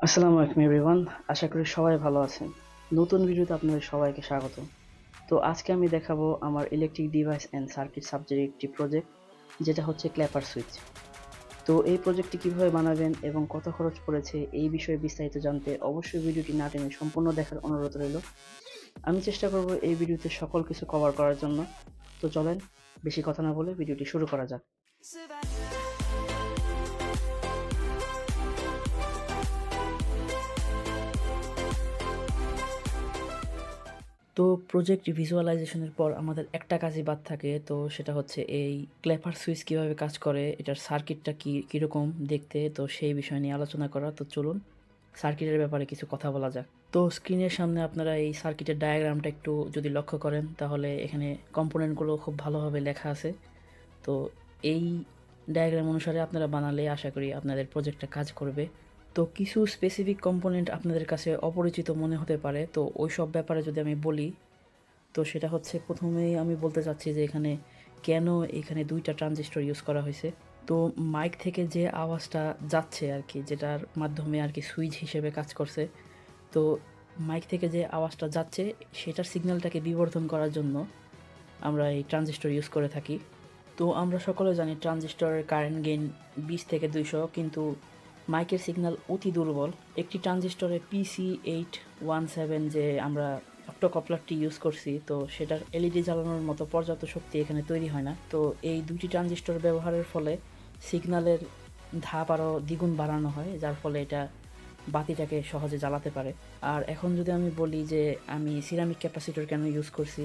আসসালামু আলাইকুম এভরিওয়ান। আশা করি সবাই ভালো আছেন। নতুন ভিডিওতে আপনাদের সবাইকে স্বাগত। তো আজকে আমি দেখাবো আমার ইলেকট্রিক ডিভাইস অ্যান্ড সার্কিট সাবজেক্টের একটি প্রজেক্ট, যেটা হচ্ছে ক্ল্যাপার সুইচ। তো এই প্রজেক্টটি কিভাবে বানাবেন এবং কত খরচ পড়েছে এই বিষয়ে বিস্তারিত জানতে অবশ্যই ভিডিওটি না টেনে সম্পূর্ণ দেখার অনুরোধ রইল। আমি চেষ্টা করব এই ভিডিওতে সকল কিছু কভার করার জন্য। তো চলেন বেশি কথা না বলে ভিডিওটি শুরু করা যাক। তো প্রজেক্ট ভিজুয়ালাইজেশনের পর আমাদের একটা কাজই বাদ থাকে, তো সেটা হচ্ছে এই ক্ল্যাপার সুইচ কীভাবে কাজ করে, এটার সার্কিটটা কীরকম দেখতে, তো সেই বিষয় নিয়ে আলোচনা করা। তো চলুন সার্কিটের ব্যাপারে কিছু কথা বলা যাক। তো স্ক্রিনের সামনে আপনারা এই সার্কিটের ডায়াগ্রামটা একটু যদি লক্ষ্য করেন, তাহলে এখানে কম্পোনেন্টগুলো খুব ভালোভাবে লেখা আছে। তো এই ডায়াগ্রাম অনুসারে আপনারা বানালে আশা করি আপনাদের প্রজেক্টটা কাজ করবে। তো কিছু স্পেসিফিক কম্পোনেন্ট আপনাদের কাছে অপরিচিত মনে হতে পারে, তো ওই সব ব্যাপারে যদি আমি বলি, তো সেটা হচ্ছে প্রথমেই আমি বলতে চাচ্ছি যে কেন এখানে দুইটা ট্রানজিস্টর ইউজ করা হয়েছে। তো মাইক থেকে যে আওয়াজটা যাচ্ছে আর কি, যেটার মাধ্যমে আর কি সুইচ হিসেবে কাজ করছে, তো মাইক থেকে যে আওয়াজটা যাচ্ছে সেটার সিগন্যালটাকে বিবর্ধন করার জন্য আমরা এই ট্রানজিস্টর ইউজ করে থাকি। তো আমরা সকলে জানি ট্রানজিস্টরের কারেন্ট গেইন 20 থেকে 200, কিন্তু মাইকের সিগন্যাল অতি দুর্বল। একটি ট্রানজিস্টরে PC817 যে আমরা অক্টোকপলারটি ইউজ করছি, তো সেটার এলইডি জ্বালানোর মতো পর্যাপ্ত শক্তি এখানে তৈরি হয় না। তো এই দুইটি ট্রানজিস্টর ব্যবহারের ফলে সিগন্যালের ধাপ আরও দ্বিগুণ বাড়ানো হয়, যার ফলে এটা বাতিটাকে সহজে জ্বালাতে পারে। আর এখন যদি আমি বলি যে আমি সিরামিক ক্যাপাসিটর কেন ইউজ করছি,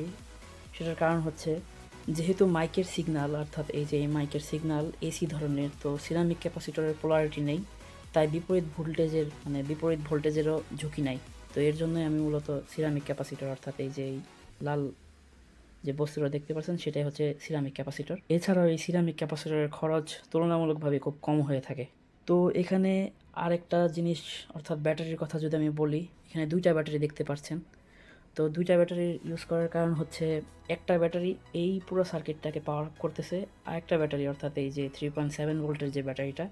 সেটার কারণ হচ্ছে যেহেতু মাইকের সিগন্যাল, অর্থাৎ এই মাইকের সিগন্যাল এসি ধরনের, তো সিরামিক ক্যাপাসিটরের পোলারিটি নেই, তাই বিপরীত ভোল্টেজেরও ঝুঁকি নাই। তো এর জন্যই আমি মূলত সিরামিক ক্যাপাসিটর, অর্থাৎ এই লাল যে বস্তুটা দেখতে পাচ্ছেন সেটাই হচ্ছে সিরামিক ক্যাপাসিটর। এছাড়াও এই সিরামিক ক্যাপাসিটরের খরচ তুলনামূলকভাবে খুব কম হয়ে থাকে। তো এখানে আরেকটা জিনিস, অর্থাৎ ব্যাটারির কথা যদি আমি বলি, এখানে দুইটা ব্যাটারি দেখতে পাচ্ছেন। তো দুইটা ব্যাটারি ইউজ করার কারণ হচ্ছে একটা ব্যাটারি এই পুরো সার্কিটটাকে পাওয়ার আপ করতেছে, আর একটা ব্যাটারি, অর্থাৎ এই যে 3.7 ভোল্টের যে ব্যাটারিটা,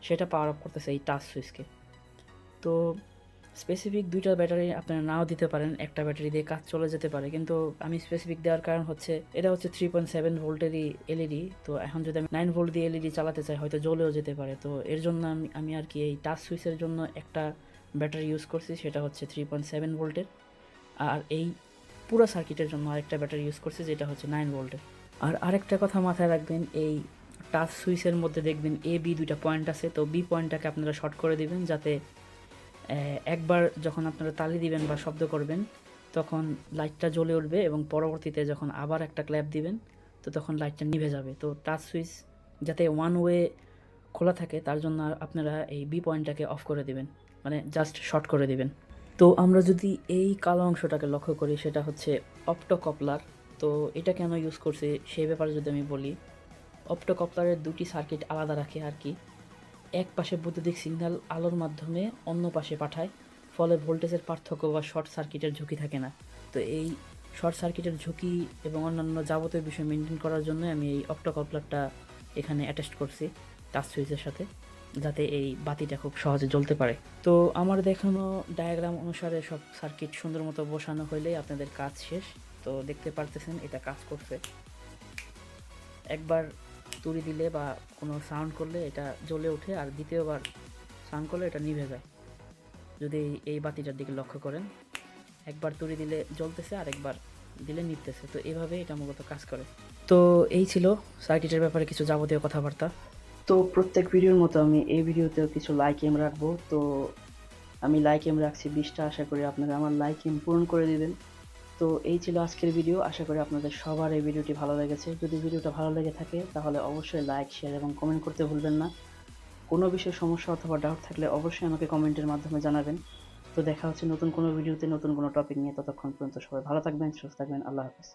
সেটা পাওয়ার আপ করতেছে এই টাচ সুইচকে। তো স্পেসিফিক দুইটা ব্যাটারি আপনারা নাও দিতে পারেন, একটা ব্যাটারি দিয়ে কাজ চলে যেতে পারে, কিন্তু আমি স্পেসিফিক দেওয়ার কারণ হচ্ছে এটা হচ্ছে 3.7 ভোল্টেরই এলইডি। তো এখন যদি আমি 9 ভোল্ট দিয়ে এলইডি চালাতে চাই, হয়তো জ্বলেও যেতে পারে। তো এর জন্য আমি আর কি এই টাচ সুইচের জন্য একটা ব্যাটারি ইউজ করছি, সেটা হচ্ছে 3.7 ভোল্টের। আর এই পুরো সার্কিটের জন্য আরেকটা ব্যাটারি ইউজ করছি, যেটা হচ্ছে 9 ভোল্টের। আর আরেকটা কথা মাথায় রাখবেন, এই টাচ সুইচের মধ্যে দেখবেন বি দুইটা পয়েন্ট আছে। তো বি পয়েন্টটাকে আপনারা শর্ট করে দিবেন, যাতে একবার যখন আপনারা তালি দিবেন বা শব্দ করবেন, তখন লাইটটা জ্বলে উঠবে, এবং পরবর্তীতে যখন আবার একটা ক্ল্যাপ দিবেন, তো তখন লাইটটা নিভে যাবে। তো টাচ সুইচ যাতে ওয়ান ওয়ে খোলা থাকে, তার জন্য আপনারা এই বি পয়েন্টটাকে অফ করে দিবেন, মানে জাস্ট শর্ট করে দিবেন। তো আমরা যদি এই কালো অংশটাকে লক্ষ্য করি, সেটা হচ্ছে অপ্টোকপলার। তো এটা কেন ইউজ করছি সেই ব্যাপারে যদি আমি বলি, অপ্টোকপলারের দুটি সার্কিট আলাদা রাখে আর কি। এক পাশে বৈদ্যুতিক সিগন্যাল আলোর মাধ্যমে অন্য পাশে পাঠায়, ফলে ভোল্টেজের পার্থক্য বা শর্ট সার্কিটের ঝুঁকি থাকে না। তো এই শর্ট সার্কিটের ঝুঁকি এবং অন্যান্য যাবতীয় বিষয় মেনটেন করার জন্য আমি এই অপ্টোকপলারটা এখানে অ্যাটাচ করছি টাচ সুইচের সাথে, যাতে এই বাতিটা খুব সহজে জ্বলতে পারে। তো আমার দেখানো ডায়াগ্রাম অনুসারে সব সার্কিট সুন্দর মতো বসানো হইলেই আপনাদের কাজ শেষ। তো দেখতে পারতেছেন এটা কাজ করছে। একবার তুড়ি দিলে বা কোনো সাউন্ড করলে এটা জ্বলে ওঠে, আর দ্বিতীয়বার সাউন্ড করলে এটা নিভে যায়। যদি এই বাতিটার দিকে লক্ষ্য করেন, একবার তুড়ি দিলে জ্বলতেছে, আর একবার দিলে নিভতেছে। তো এইভাবে এটা মূলত কাজ করে। তো এই ছিল সার্কিটের ব্যাপারে কিছু যাবতীয় কথাবার্তা। তো প্রত্যেক ভিডিওর মতো আমি এই ভিডিওতেও কিছু লাইক এম রাখবো। তো আমি লাইক এম রাখছি 20টা, আশা করি আপনারা আমার লাইক এম পূরণ করে দিবেন। তো এই ছিল আজকের ভিডিও। আশা করি আপনাদের সবার এই ভিডিওটি ভালো লেগেছে। যদি ভিডিওটা ভালো লেগে থাকে, তাহলে অবশ্যই লাইক, শেয়ার এবং কমেন্ট করতে ভুলবেন না। কোনো বিষয়ে সমস্যা অথবা ডাউট থাকলে অবশ্যই আমাকে কমেন্টের মাধ্যমে জানাবেন। তো দেখা হচ্ছে নতুন কোনো ভিডিওতে নতুন কোনো টপিক নিয়ে। ততক্ষণ পর্যন্ত সবাই ভালো থাকবেন, সুস্থ থাকবেন। আল্লাহ হাফেজ।